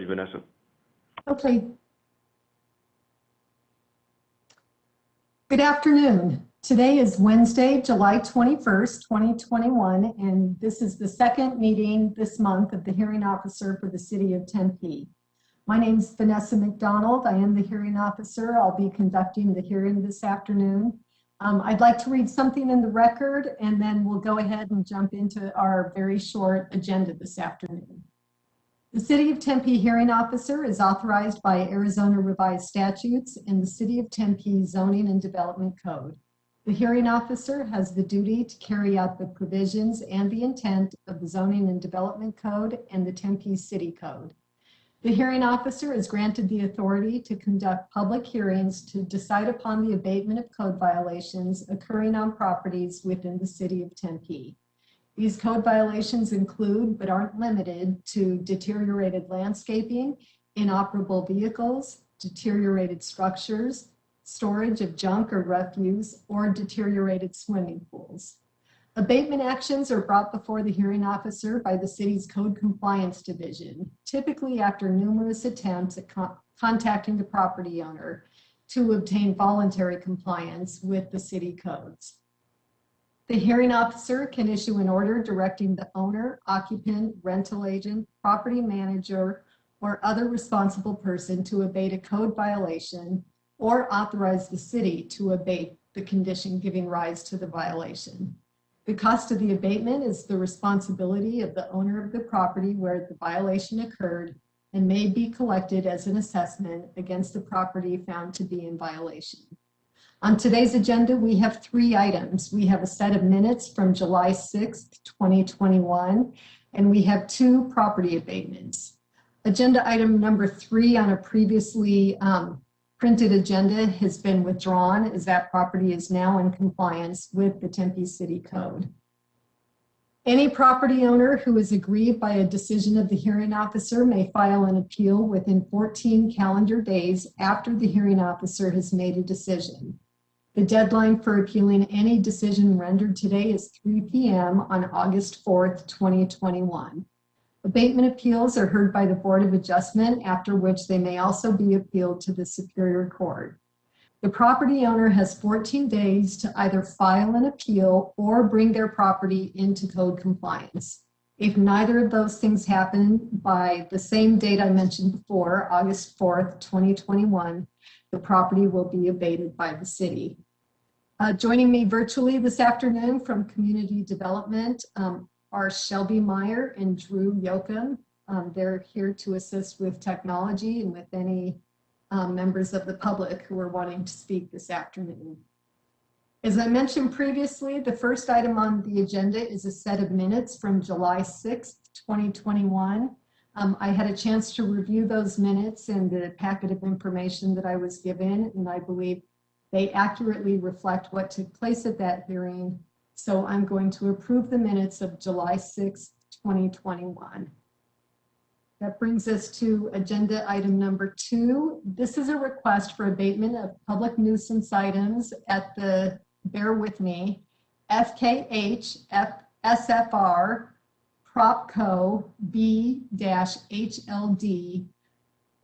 Vanessa. Okay. Good afternoon. Today is Wednesday, July 21st, 2021, and this is the second meeting this month of the hearing officer for the city of Tempe. My name is Vanessa McDonald. I am the hearing officer. I'll be conducting the hearing this afternoon. I'd like to read something in the record, and then we'll go ahead and jump into our very short agenda this afternoon. The City of Tempe Hearing Officer is authorized by Arizona Revised Statutes and the City of Tempe Zoning and Development Code. The hearing officer has the duty to carry out the provisions and the intent of the Zoning and Development Code and the Tempe City Code. The hearing officer is granted the authority to conduct public hearings to decide upon the abatement of code violations occurring on properties within the City of Tempe. These code violations include, but aren't limited to, deteriorated landscaping, inoperable vehicles, deteriorated structures, storage of junk or refuse, or deteriorated swimming pools. Abatement actions are brought before the hearing officer by the city's Code Compliance Division, typically after numerous attempts at contacting the property owner to obtain voluntary compliance with the city codes. The hearing officer can issue an order directing the owner, occupant, rental agent, property manager, or other responsible person to abate a code violation or authorize the city to abate the condition giving rise to the violation. The cost of the abatement is the responsibility of the owner of the property where the violation occurred and may be collected as an assessment against the property found to be in violation. On today's agenda, we have 3 items. We have a set of minutes from July 6th, 2021, and we have 2 property abatements. Agenda item number 3 on a previously printed agenda has been withdrawn as that property is now in compliance with the Tempe City Code. Any property owner who is aggrieved by a decision of the hearing officer may file an appeal within 14 calendar days after the hearing officer has made a decision. The deadline for appealing any decision rendered today is 3 p.m. on August 4th, 2021. Abatement appeals are heard by the Board of Adjustment, after which they may also be appealed to the Superior Court. The property owner has 14 days to either file an appeal or bring their property into code compliance. If neither of those things happen by the same date I mentioned before, August 4th, 2021, the property will be abated by the city. Joining me virtually this afternoon from Community Development are Shelby Meyer and Drew Yoakum. They're here to assist with technology and with any members of the public who are wanting to speak this afternoon. As I mentioned previously, the first item on the agenda is a set of minutes from July 6th, 2021. I had a chance to review those minutes and the packet of information that I was given, and I believe they accurately reflect what took place at that hearing. So I'm going to approve the minutes of July 6th, 2021. That brings us to agenda item number 2. This is a request for abatement of public nuisance items at the, bear with me, FKH SFR Propco B-HLD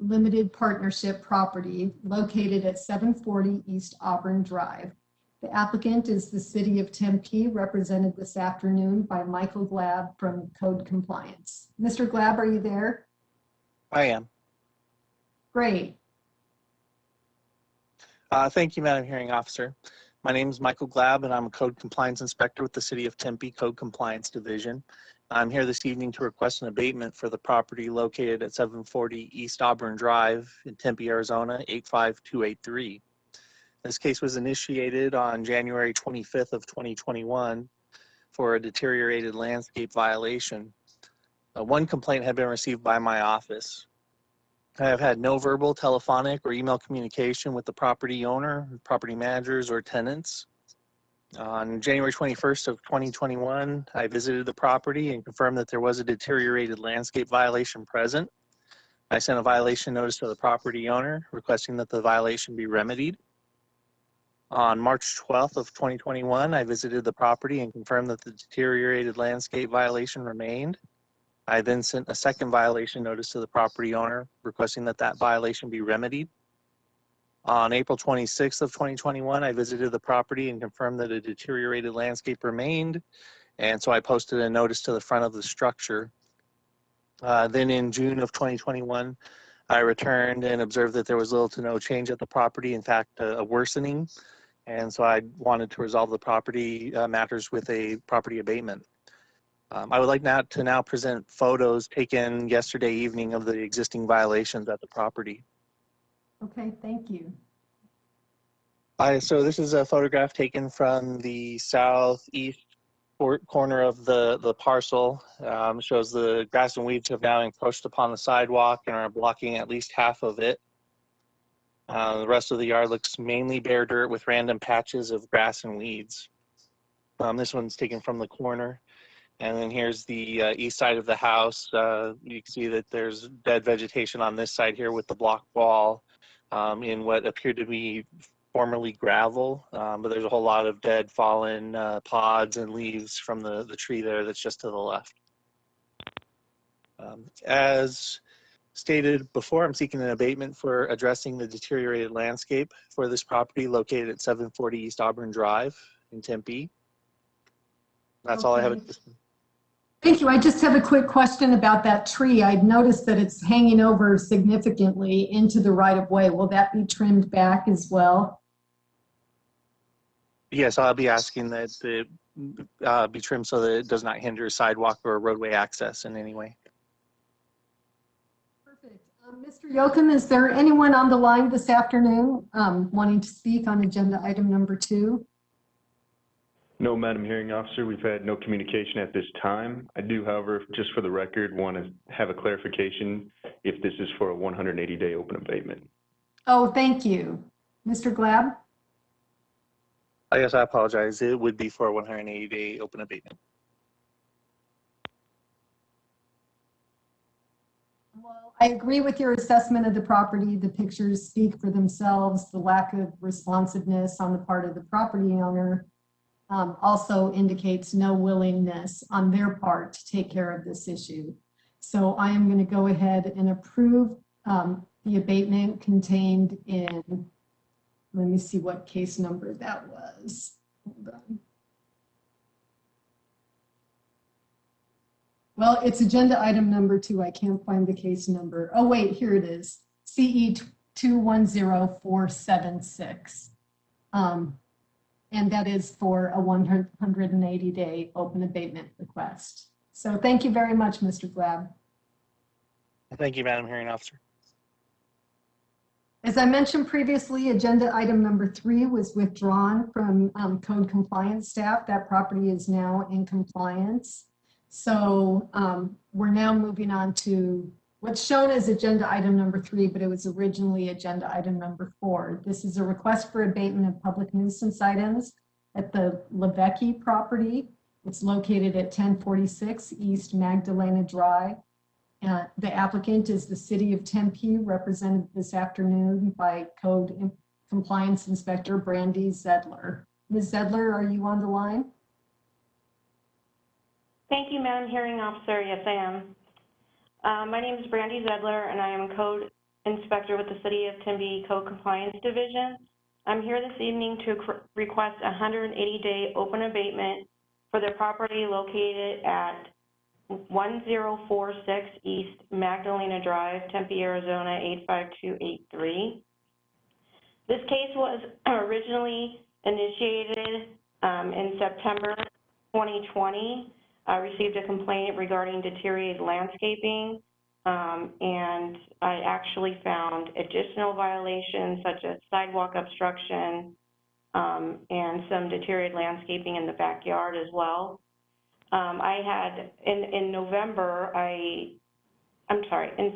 Limited Partnership property located at 740 East Auburn Drive. The applicant is the City of Tempe, represented this afternoon by Michael Glab from Code Compliance. Mr. Glab, are you there? I am. Great. Thank you, Madam Hearing Officer. My name is Michael Glab, and I'm a Code Compliance Inspector with the City of Tempe Code Compliance Division. I'm here this evening to request an abatement for the property located at 740 East Auburn Drive in Tempe, Arizona, 85283. This case was initiated on January 25th of 2021 for a deteriorated landscape violation. One complaint had been received by my office. I have had no verbal, telephonic, or email communication with the property owner, property managers, or tenants. On January 21st of 2021, I visited the property and confirmed that there was a deteriorated landscape violation present. I sent a violation notice to the property owner requesting that the violation be remedied. On March 12th of 2021, I visited the property and confirmed that the deteriorated landscape violation remained. I then sent a second violation notice to the property owner requesting that that violation be remedied. On April 26th of 2021, I visited the property and confirmed that a deteriorated landscape remained. And so I posted a notice to the front of the structure. Then in June of 2021, I returned and observed that there was little to no change at the property, in fact, a worsening. And so I wanted to resolve the property matters with a property abatement. I would like to now present photos taken yesterday evening of the existing violations at the property. Okay, thank you. So this is a photograph taken from the southeast corner of the parcel. Shows the grass and weeds have now encroached upon the sidewalk and are blocking at least half of it. The rest of the yard looks mainly bare dirt with random patches of grass and weeds. This one's taken from the corner. And then here's the east side of the house. You can see that there's dead vegetation on this side here with the block wall in what appeared to be formerly gravel, but there's a whole lot of dead fallen pods and leaves from the tree there that's just to the left. As stated before, I'm seeking an abatement for addressing the deteriorated landscape for this property located at 740 East Auburn Drive in Tempe. That's all I have at this point. Thank you. I just have a quick question about that tree. I'd noticed that it's hanging over significantly into the right of way. Will that be trimmed back as well? Yes, I'll be asking that it be trimmed so that it does not hinder sidewalk or roadway access in any way. Perfect. Mr. Yoakum, is there anyone on the line this afternoon wanting to speak on agenda item number 2? No, Madam Hearing Officer, we've had no communication at this time. I do, however, just for the record, want to have a clarification if this is for a 180-day open abatement. Oh, thank you. Mr. Glab? Yes, I apologize. It would be for a 180-day open abatement. Well, I agree with your assessment of the property. The pictures speak for themselves. The lack of responsiveness on the part of the property owner also indicates no willingness on their part to take care of this issue. So I am going to go ahead and approve the abatement contained in, let me see what case number that was. Hold on. Well, it's agenda item number 2. I can't find the case number. Oh, wait, here it is. CE 210476. And that is for a 180-day open abatement request. So thank you very much, Mr. Glab. Thank you, Madam Hearing Officer. As I mentioned previously, agenda item number 3 was withdrawn from code compliance staff. That property is now in compliance. So we're now moving on to what's shown as agenda item number 3, but it was originally agenda item number 4. This is a request for abatement of public nuisance items at the Levecki property. It's located at 1046 East Magdalena Drive. The applicant is the City of Tempe, represented this afternoon by Code Compliance Inspector Brandy Zedler. Ms. Zedler, are you on the line? Thank you, Madam Hearing Officer. Yes, I am. My name is Brandy Zedler, and I am Code Inspector with the City of Tempe Code Compliance Division. I'm here this evening to request a 180-day open abatement for the property located at 1046 East Magdalena Drive, Tempe, Arizona 85283. This case was originally initiated in September 2020. I received a complaint regarding deteriorated landscaping, and I actually found additional violations such as sidewalk obstruction and some deteriorated landscaping in the backyard as well. I had, in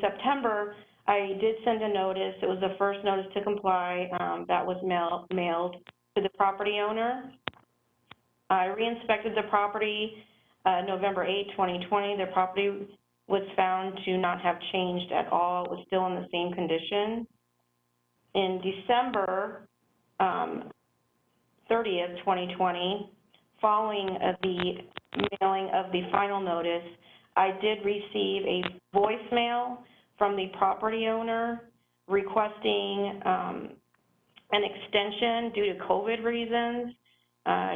September, I did send a notice. It was the first notice to comply that was mailed to the property owner. I re-inspected the property November 8, 2020. The property was found to not have changed at all. It was still in the same condition. In December 30th, 2020, following the mailing of the final notice, I did receive a voicemail from the property owner requesting an extension due to COVID reasons.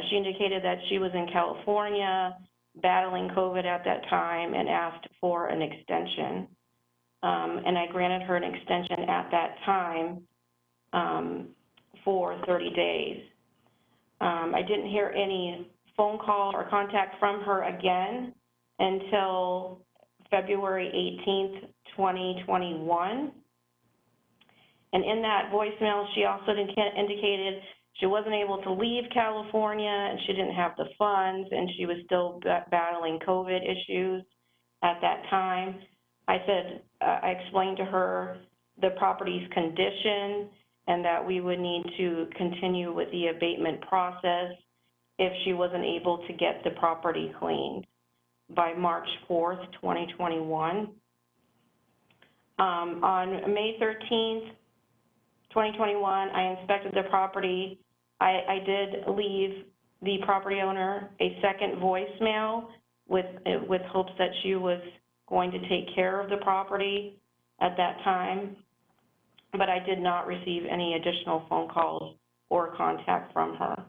She indicated that she was in California battling COVID at that time and asked for an extension. And I granted her an extension at that time for 30 days. I didn't hear any phone call or contact from her again until February 18th, 2021. And in that voicemail, she also indicated she wasn't able to leave California and she didn't have the funds and she was still battling COVID issues at that time. I explained to her the property's condition and that we would need to continue with the abatement process if she wasn't able to get the property cleaned by March 4th, 2021. On May 13th, 2021, I inspected the property. I did leave the property owner a second voicemail with hopes that she was going to take care of the property at that time, but I did not receive any additional phone calls or contact from her.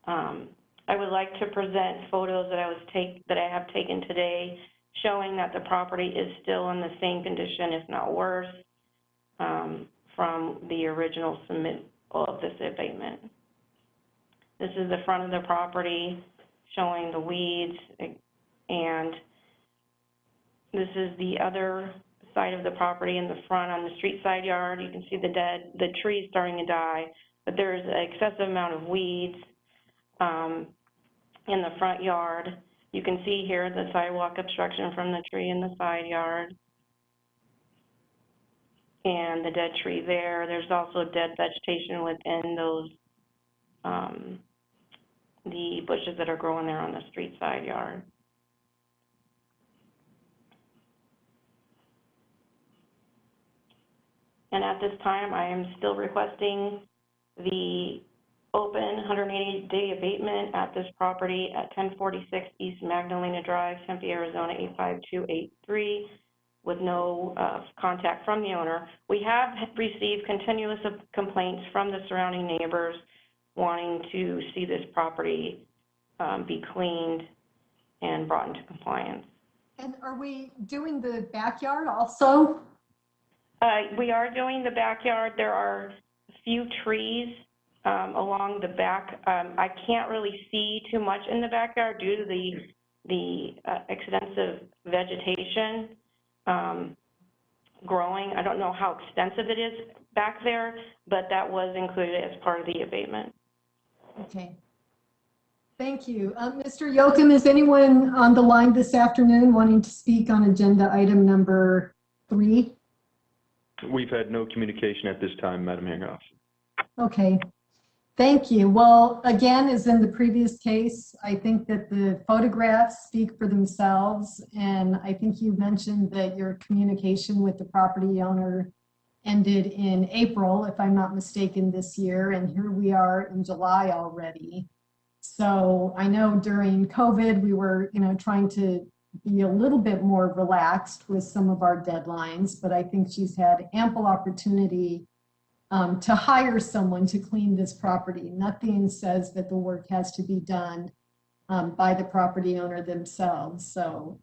I would like to present photos that I have taken today showing that the property is still in the same condition, if not worse, from the original submit of this abatement. This is the front of the property showing the weeds, and this is the other side of the property in the front on the street side yard. You can see the trees starting to die, but there's an excessive amount of weeds in the front yard. You can see here the sidewalk obstruction from the tree in the side yard and the dead tree there. There's also dead vegetation within those, the bushes that are growing there on the street side yard. And at this time, I am still requesting the open 180-day abatement at this property at 1046 East Magdalena Drive, Tempe, Arizona 85283, with no contact from the owner. We have received continuous complaints from the surrounding neighbors wanting to see this property be cleaned and brought into compliance. And are we doing the backyard also? We are doing the backyard. There are a few trees along the back. I can't really see too much in the backyard due to the extensive vegetation growing. I don't know how extensive it is back there, but that was included as part of the abatement. Okay. Thank you. Mr. Yoakum, is anyone on the line this afternoon wanting to speak on agenda item number 3? We've had no communication at this time, Madam Hearing Officer. Okay. Thank you. Well, again, as in the previous case, I think that the photographs speak for themselves. And I think you mentioned that your communication with the property owner ended in April, if I'm not mistaken, this year. And here we are in July already. So I know during COVID, we were, trying to be a little bit more relaxed with some of our deadlines, but I think she's had ample opportunity to hire someone to clean this property. Nothing says that the work has to be done by the property owner themselves. So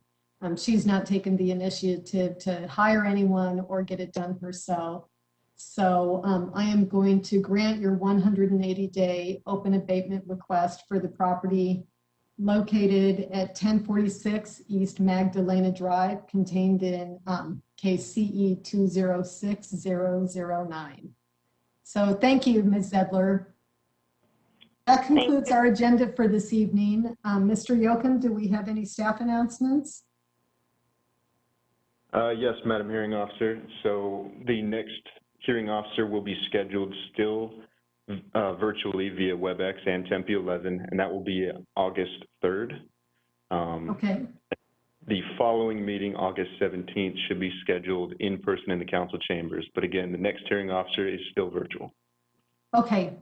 she's not taken the initiative to hire anyone or get it done herself. So I am going to grant your 180-day open abatement request for the property located at 1046 East Magdalena Drive, contained in KCE 206009. So thank you, Ms. Zedler. That concludes our agenda for this evening. Mr. Yoakum, do we have any staff announcements? Yes, Madam Hearing Officer. So the next hearing officer will be scheduled still virtually via WebEx and Tempe 11, and that will be August 3rd. Okay. The following meeting, August 17th, should be scheduled in person in the council chambers. But again, the next hearing officer is still virtual. Okay,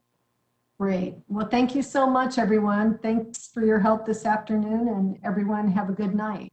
great. Well, thank you so much, everyone. Thanks for your help this afternoon, and everyone have a good night.